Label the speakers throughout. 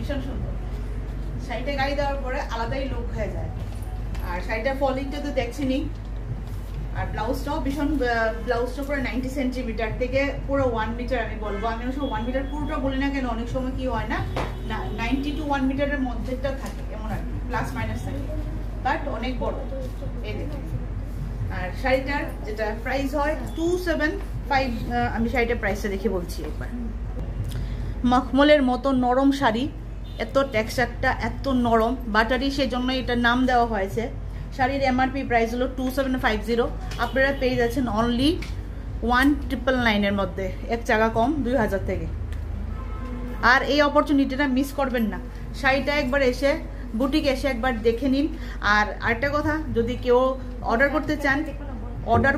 Speaker 1: ভীষণ সুন্দর। শাড়িটা গায়ে দেওয়ার পরে আলাদাই লুক হয়ে যায়। আর শাড়িটার ফলিংটা তো দেখছেনই। আর ব্লাউজটাও ভীষণ, ব্লাউজটা পুরো 90 সেন্টিমিটার থেকে পুরো 1 মিটার আমি বলবো। আমি অবশ্য 1 মিটার পুরোটা বলি না কেন, অনেক সময় কি হয় না 90 to 1 মিটারের মধ্যেটা থাকে, এমন আর কি, প্লাস মাইনাস থাকে, বাট অনেক বড়। এই দেখুন। আর শাড়িটার যেটা প্রাইস হয় 275। আমি শাড়িটার প্রাইসটা দেখে বলছি একবার। মখমলের মতো নরম শাড়ি, এত টেক্সচারটা এত নরম, বাটারি, সেজন্য এটার নাম দেওয়া হয়েছে। শাড়ির এমআরপি প্রাইস হলো 2750। আপনারা পেয়ে যাচ্ছেন অনলি 1999 এর মধ্যে, 1 টাকা কম, 2000 থেকে। আর এই অপরচুনিটিটা মিস করবেন না। শাড়িটা একবার এসে বুটিক এসে একবার দেখে নিন। আর আরেকটা কথা, যদি কেউ অর্ডার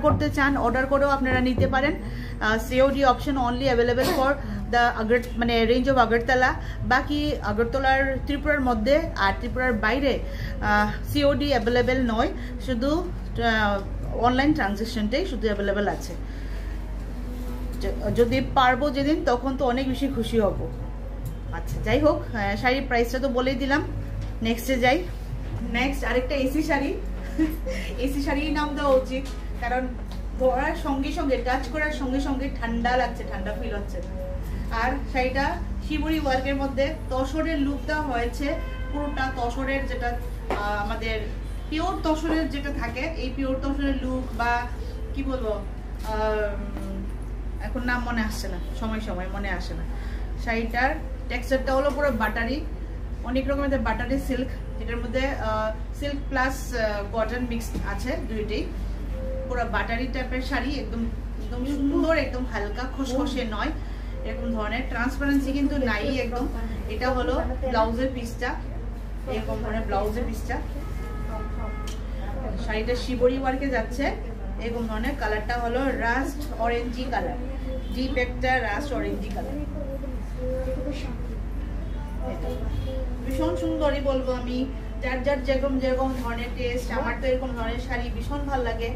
Speaker 1: করতে চান অর্ডার করেও আপনারা নিতে পারেন। COD option only available for the range of Agartala. বাকি আগরতলার ত্রিপুরার মধ্যে আর ত্রিপুরার বাইরে সিওডি অ্যাভেলেবেল নয়, শুধু অনলাইন ট্রানজ্যাকশনটাই শুধু অ্যাভেলেবেল আছে। যদি পারবো যেদিন, তখন তো অনেক বেশি খুশি হব। আচ্ছা, যাই হোক, শাড়ির প্রাইসটা তো বলেই দিলাম। নেক্সটে যাই। নেক্সট আরেকটা এসি শাড়ি। এসি শাড়ির নাম দেওয়া উচিত, কারণ ধরার সঙ্গে সঙ্গে, টাচ করার সঙ্গে সঙ্গে ঠান্ডা লাগছে, ঠান্ডা ফিল হচ্ছে। আর শাড়িটা শিবরি ওয়ার্কের মধ্যে তসরের লুক দেওয়া হয়েছে। পুরোটা তসরের, যেটা আমাদের পিওর তসরের যেটা থাকে, এই পিওর তসরের লুক, বা কি বলবো, এখন নাম মনে আসছে না, সময় মনে আসে না। শাড়িটার টেক্সচারটা হলো পুরো বাটারি, অনেক রকমের বাটারি সিল্ক, যেটার মধ্যে সিল্ক প্লাস কটন মিক্স আছে, দুইটাই। পুরো বাটারি টাইপের শাড়ি, একদম একদম সুন্দর, একদম হালকা, খসখসে নয়, এরকম ধরনের ট্রান্সপারেন্সি কিন্তু নাই একদম। এটা হলো ব্লাউজের পিসটা, এরকম ধরনের ব্লাউজের পিসটা। শাড়িটা শিবরি ওয়ার্কে যাচ্ছে, এরকম ধরনের। কালারটা হলো রাস্ট অরেঞ্জি কালার, ডিপ একটা রাস্ট অরেঞ্জি কালার। ভীষণ সুন্দরই বলবো আমি। যার যার যেরকম যেরকম ধরনের টেস্ট, আমার তো এরকম ধরনের শাড়ি ভীষণ ভালো লাগে।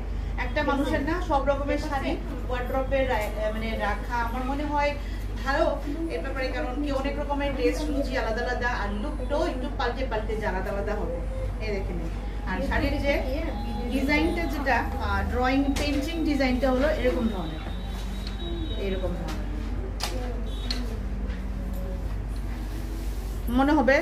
Speaker 1: একটা মানুষের না সব রকমের শাড়ি ওয়ার্ড্রপে মানে রাখা আমার মনে হয় ভালো এর ব্যাপারে, কারণ কি অনেক রকমের টেস্ট, রুচি আলাদা আলাদা, আর লুকটাও একটু পাল্টে আলাদা আলাদা হবে। এই দেখে নিন। আর শাড়ির যে ডিজাইনটা, যেটা ড্রয়িং পেন্টিং ডিজাইনটা হলো এরকম ধরনের, এরকম ধরনের মনে হবে।